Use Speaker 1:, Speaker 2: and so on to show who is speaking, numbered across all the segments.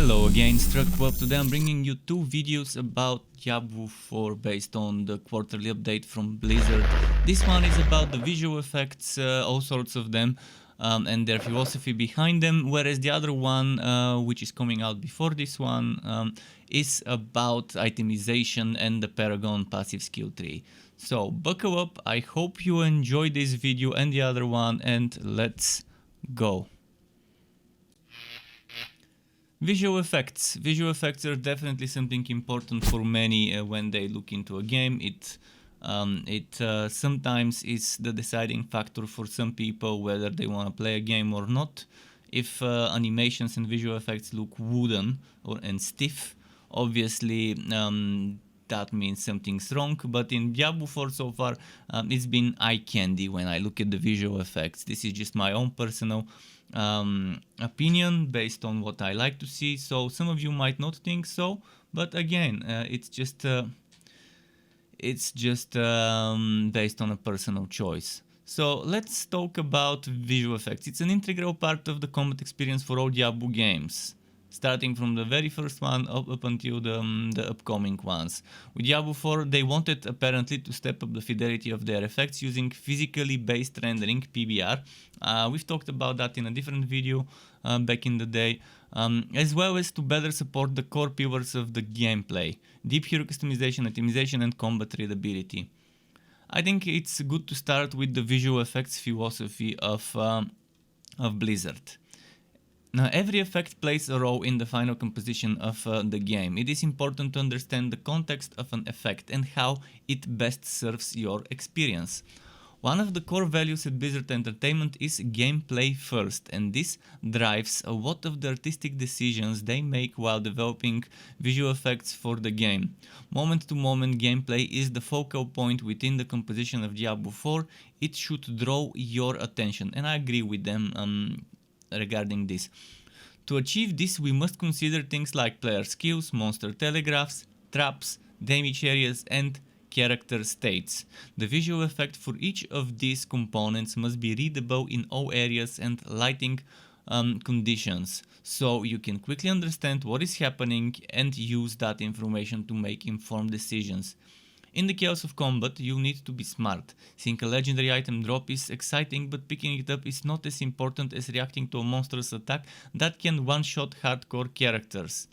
Speaker 1: Hello again, Struck12. Today I'm bringing you two videos about Diablo 4 based on the quarterly update from Blizzard. This one is about the visual effects, all sorts of them, and their philosophy behind them, whereas the other one, which is coming out before this one, is about itemization and the Paragon passive skill tree. So buckle up, I hope you enjoyed this video and the other one, and let's go. Visual effects. Visual effects are definitely something important for many when they look into a game. It sometimes is the deciding factor for some people whether they want to play a game or not. If animations and visual effects look wooden and stiff, obviously that means something's wrong. But in Diablo 4 so far, it's been eye candy when I look at the visual effects. This is just my own personal opinion based on what I like to see. So some of you might not think so, but again, it's just based on a personal choice. So let's talk about visual effects. It's an integral part of the combat experience for all Diablo games, starting from the very first one up until the upcoming ones. With Diablo 4, they wanted apparently to step up the fidelity of their effects using physically based rendering, PBR. We've talked about that in a different video back in the day, as well as to better support the core pillars of the gameplay: deep hero customization, itemization, and combat readability. I think it's good to start with the visual effects philosophy of Blizzard. Now, every effect plays a role in the final composition of the game. It is important to understand the context of an effect and how it best serves your experience. One of the core values at Blizzard Entertainment is gameplay first, and this drives a lot of the artistic decisions they make while developing visual effects for the game. Moment-to-moment gameplay is the focal point within the composition of Diablo 4. It should draw your attention, and I agree with them regarding this. To achieve this, we must consider things like player skills, monster telegraphs, traps, damage areas, and character states. The visual effect for each of these components must be readable in all areas and lighting conditions, so you can quickly understand what is happening and use that information to make informed decisions. In the chaos of combat, you need to be smart. Seeing a legendary item drop is exciting, but picking it up is not as important as reacting to a monstrous attack that can one-shot hardcore characters.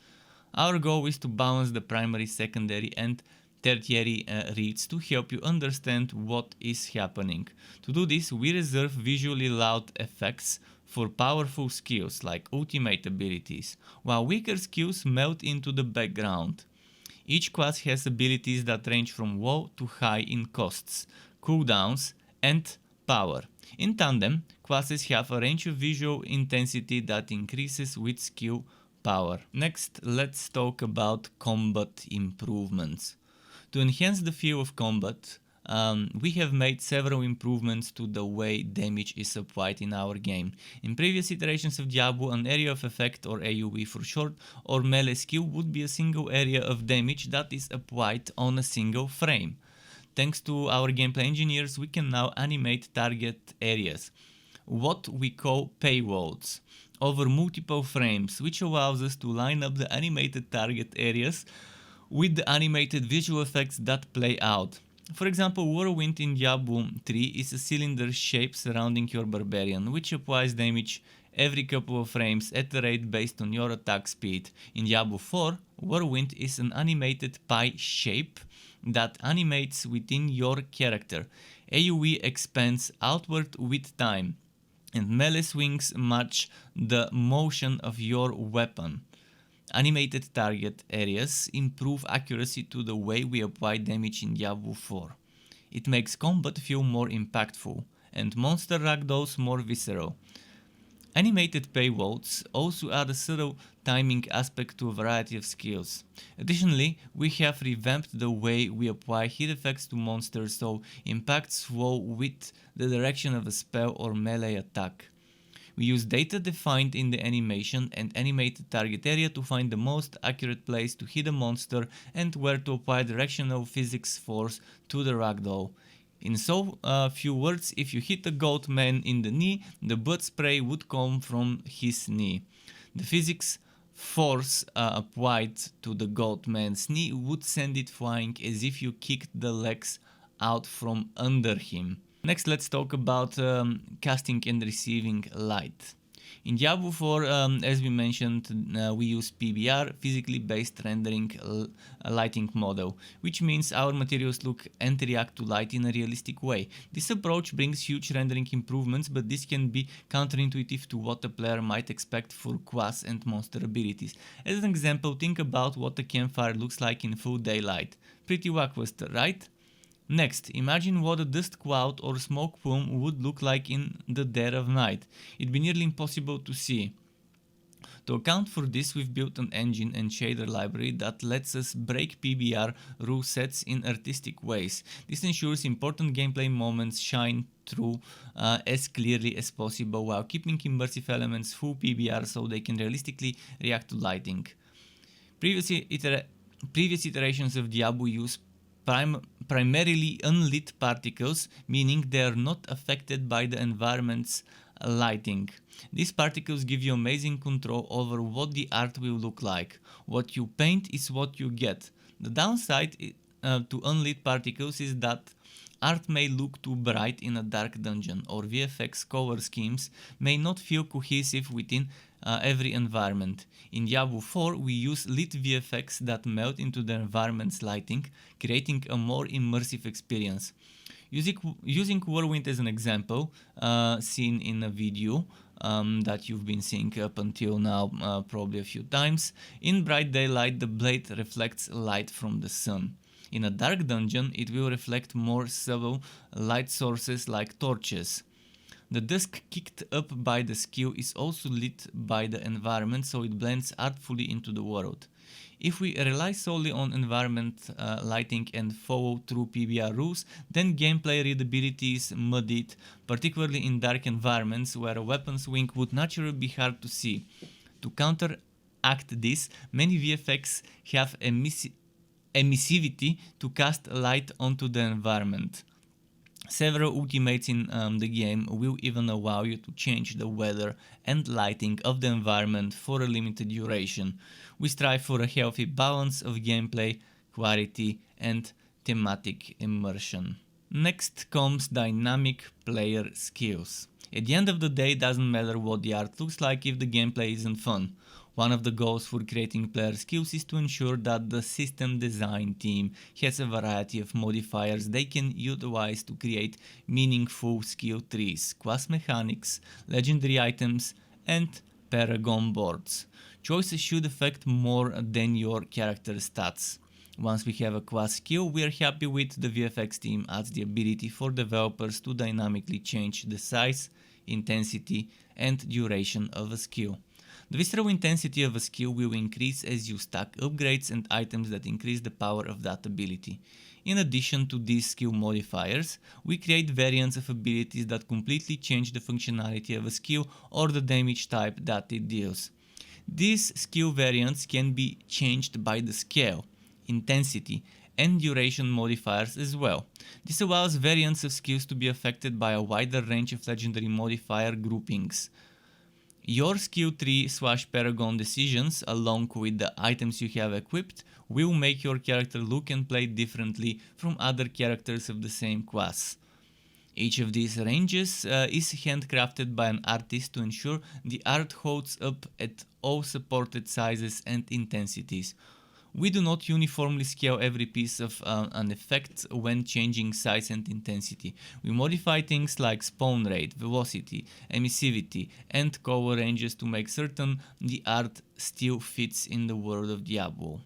Speaker 1: Our goal is to balance the primary, secondary, and tertiary reads to help you understand what is happening. To do this, we reserve visually loud effects for powerful skills like ultimate abilities, while weaker skills melt into the background. Each class has abilities that range from low to high in costs, cooldowns, and power. In tandem, classes have a range of visual intensity that increases with skill power. Next, let's talk about combat improvements. To enhance the feel of combat, we have made several improvements to the way damage is applied in our game. In previous iterations of Diablo, an area of effect, or AoE for short, or melee skill would be a single area of damage that is applied on a single frame. Thanks to our gameplay engineers, we can now animate target areas, what we call payloads, over multiple frames, which allows us to line up the animated target areas with the animated visual effects that play out. For example, Whirlwind in Diablo 3 is a cylinder shape surrounding your barbarian, which applies damage every couple of frames at a rate based on your attack speed. In Diablo 4, Whirlwind is an animated pie shape that animates within your character. AoE expands outward with time, and melee swings match the motion of your weapon. Animated target areas improve accuracy to the way we apply damage in Diablo 4. It makes combat feel more impactful, and monster ragdolls more visceral. Animated payloads also add a subtle timing aspect to a variety of skills. Additionally, we have revamped the way we apply hit effects to monsters so impacts flow with the direction of a spell or melee attack. We use data defined in the animation and animated target area to find the most accurate place to hit a monster and where to apply directional physics force to the ragdoll. In so few words, if you hit a goat man in the knee, the blood spray would come from his knee. The physics force applied to the goatman's knee would send it flying as if you kicked the legs out from under him. Next, let's talk about casting and receiving light. In Diablo 4, as we mentioned, we use PBR, physically based rendering lighting model, which means our materials look and react to light in a realistic way. This approach brings huge rendering improvements, but this can be counterintuitive to what a player might expect for quads and monster abilities. As an example, think about what a campfire looks like in full daylight. Pretty lackluster, right? Next, imagine what a dust cloud or smoke plume would look like in the dead of night. It'd be nearly impossible to see. To account for this, we've built an engine and shader library that lets us break PBR rule sets in artistic ways. This ensures important gameplay moments shine through as clearly as possible while keeping immersive elements full PBR so they can realistically react to lighting. Previous iterations of Diablo use primarily unlit particles, meaning they are not affected by the environment's lighting. These particles give you amazing control over what the art will look like. What you paint is what you get. The downside to unlit particles is that art may look too bright in a dark dungeon, or VFX color schemes may not feel cohesive within every environment. In Diablo 4, we use lit VFX that melt into the environment's lighting, creating a more immersive experience. Using Whirlwind as an example, seen in a video that you've been seeing up until now probably a few times, in bright daylight the blade reflects light from the sun. In a dark dungeon, it will reflect more subtle light sources like torches. The dusk kicked up by the skill is also lit by the environment, so it blends artfully into the world. If we rely solely on environment lighting and follow through PBR rules, then gameplay readability is muddied, particularly in dark environments where a weapon's wing would naturally be hard to see. To counteract this, many VFX have emissivity to cast light onto the environment. Several ultimates in the game will even allow you to change the weather and lighting of the environment for a limited duration. We strive for a healthy balance of gameplay, clarity and thematic immersion. Next comes dynamic player skills. At the end of the day, it doesn't matter what the art looks like if the gameplay isn't fun. One of the goals for creating player skills is to ensure that the system design team has a variety of modifiers they can utilize to create meaningful skill trees, class mechanics, legendary items, and paragon boards. Choices should affect more than your character stats. Once we have a class skill, we are happy with the VFX team adds the ability for developers to dynamically change the size, intensity, and duration of a skill. The visceral intensity of a skill will increase as you stack upgrades and items that increase the power of that ability. In addition to these skill modifiers, we create variants of abilities that completely change the functionality of a skill or the damage type that it deals. These skill variants can be changed by the scale, intensity, and duration modifiers as well. This allows variants of skills to be affected by a wider range of legendary modifier groupings. Your skill tree / paragon decisions, along with the items you have equipped, will make your character look and play differently from other characters of the same class. Each of these ranges is handcrafted by an artist to ensure the art holds up at all supported sizes and intensities. We do not uniformly scale every piece of an effect when changing size and intensity. We modify things like spawn rate, velocity, emissivity, and color ranges to make certain the art still fits in the world of Diablo.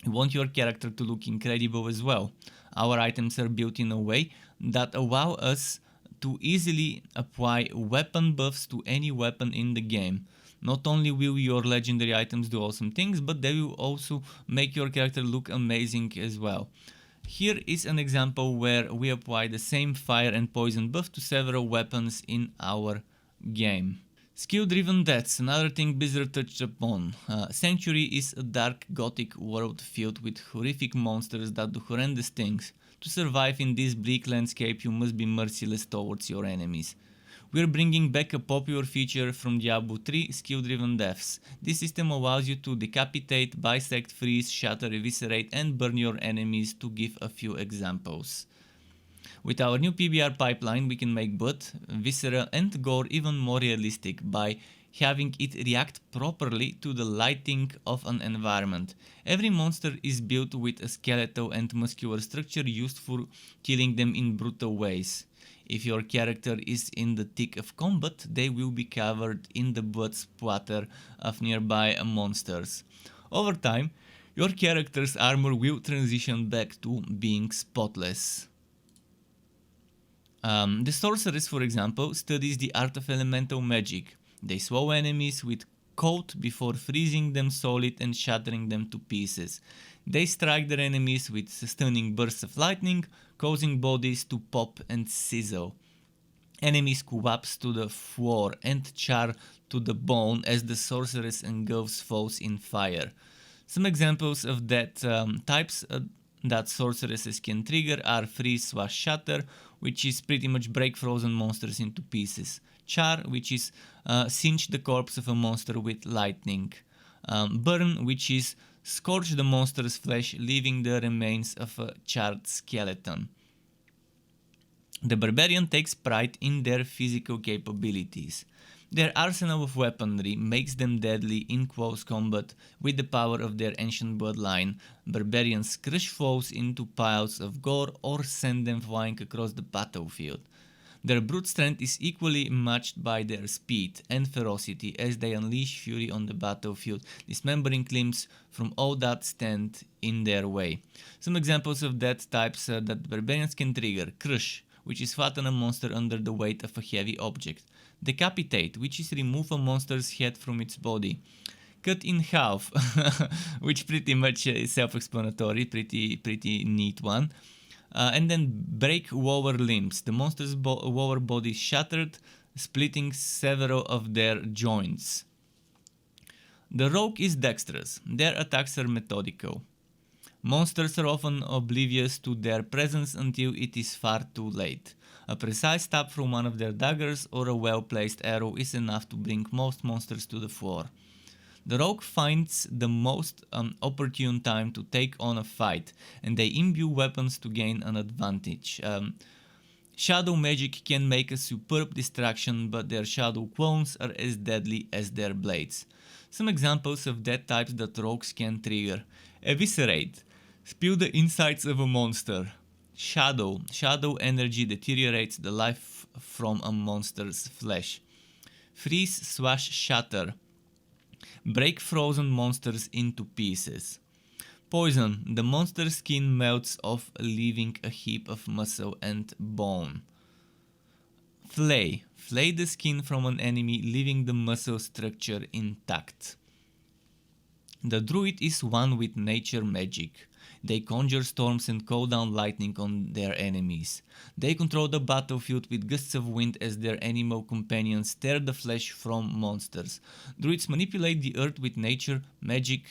Speaker 1: You want your character to look incredible as well. Our items are built in a way that allow us to easily apply weapon buffs to any weapon in the game. Not only will your legendary items do awesome things, but they will also make your character look amazing as well. Here is an example where we apply the same fire and poison buff to several weapons in our game. Skill-driven deaths, another thing Blizzard touched upon. Sanctuary is a dark gothic world filled with horrific monsters that do horrendous things. To survive in this bleak landscape, you must be merciless towards your enemies. We're bringing back a popular feature from Diablo 3, skill-driven deaths. This system allows you to decapitate, bisect, freeze, shatter, eviscerate and burn your enemies, to give a few examples. With our new PBR pipeline, we can make blood, viscera and gore even more realistic by having it react properly to the lighting of an environment. Every monster is built with a skeletal and muscular structure used for killing them in brutal ways. If your character is in the thick of combat, they will be covered in the blood splatter of nearby monsters. Over time, your character's armor will transition back to being spotless. The sorceress, for example, studies the art of elemental magic. They swallow enemies with cold before freezing them solid and shattering them to pieces. They strike their enemies with stunning bursts of lightning, causing bodies to pop and sizzle. Enemies collapse to the floor and char to the bone as the sorceress engulfs foes in fire. Some examples of that types that sorceresses can trigger are freeze/shatter, which is pretty much break frozen monsters into pieces. Char, which is singe the corpse of a monster with lightning. Burn, which is scorch the monster's flesh, leaving the remains of a charred skeleton. The barbarian takes pride in their physical capabilities. Their arsenal of weaponry makes them deadly in close combat. With the power of their ancient bloodline, barbarians crush foes into piles of gore or send them flying across the battlefield. Their brute strength is equally matched by their speed and ferocity as they unleash fury on the battlefield, dismembering limbs from all that stand in their way. Some examples of that types that barbarians can trigger: crush, which is flatten a monster under the weight of a heavy object. Decapitate, which is remove a monster's head from its body. Cut in half, which pretty much is self-explanatory, pretty neat one. And then break lower limbs. The monster's lower body is shattered, splitting several of their joints. The rogue is dexterous. Their attacks are methodical. Monsters are often oblivious to their presence until it is far too late. A precise stab from one of their daggers or a well-placed arrow is enough to bring most monsters to the floor. The rogue finds the most opportune time to take on a fight, and they imbue weapons to gain an advantage. Shadow magic can make a superb distraction, but their shadow clones are as deadly as their blades. Some examples of that types that rogues can trigger: eviscerate, spill the insides of a monster. Shadow energy deteriorates the life from a monster's flesh. Freeze/shatter, break frozen monsters into pieces. Poison, the monster's skin melts off, leaving a heap of muscle and bone. Flay the skin from an enemy, leaving the muscle structure intact. The druid is one with nature magic. They conjure storms and call down lightning on their enemies. They control the battlefield with gusts of wind as their animal companions tear the flesh from monsters. Druids manipulate the earth with nature magic,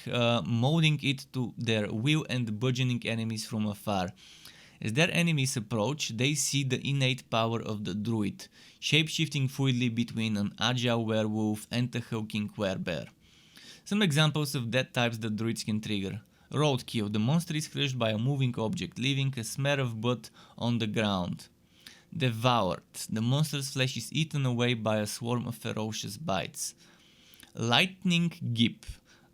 Speaker 1: molding it to their will and bludgeoning enemies from afar. As their enemies approach, they see the innate power of the druid, shape-shifting fluidly between an agile werewolf and a hulking werebear. Some examples of that types that druids can trigger: roadkill, the monster is crushed by a moving object, leaving a smear of blood on the ground. Devoured, the monster's flesh is eaten away by a swarm of ferocious bites. Lightning gip,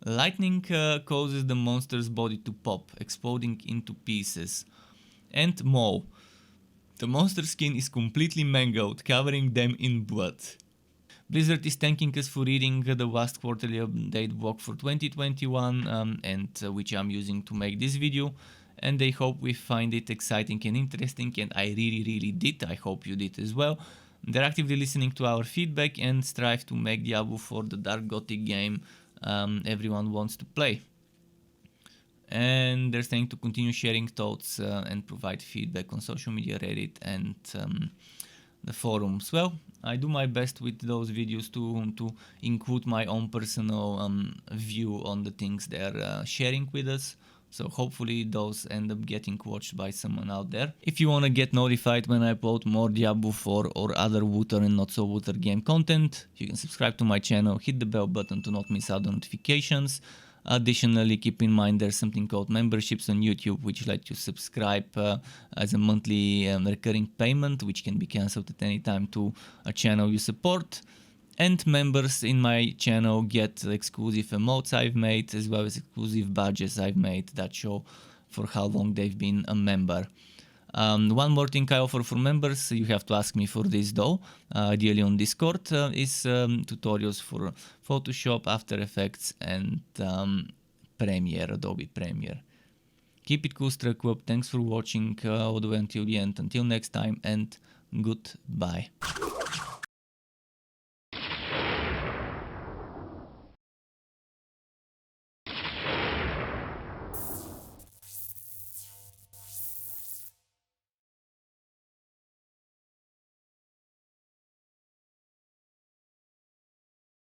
Speaker 1: lightning causes the monster's body to pop, exploding into pieces. And maw, the monster's skin is completely mangled, covering them in blood. Blizzard is thanking us for reading the last quarterly update blog for 2021, which I'm using to make this video, and they hope we find it exciting and interesting, and I really did. I hope you did as well. They're actively listening to our feedback and strive to make Diablo 4 the dark gothic game everyone wants to play. And they're saying to continue sharing thoughts and provide feedback on social media, Reddit, and the forums. Well, I do my best with those videos to include my own personal view on the things they're sharing with us. So hopefully those end up getting watched by someone out there. If you wanna get notified when I upload more Diablo 4 or other Wooter and not so Wooter game content, you can subscribe to my channel, hit the bell button to not miss out on notifications. Additionally, keep in mind there's something called memberships on YouTube, which let you subscribe as a monthly recurring payment, which can be cancelled at any time to a channel you support. And members in my channel get exclusive emotes I've made, as well as exclusive badges I've made that show for how long they've been a member. One more thing I offer for members, you have to ask me for this though, ideally on Discord, is tutorials for Photoshop, After Effects and Premiere, Adobe Premiere. Keep it cool, Struck. Thanks for watching all the way until the end. Until next time, and goodbye.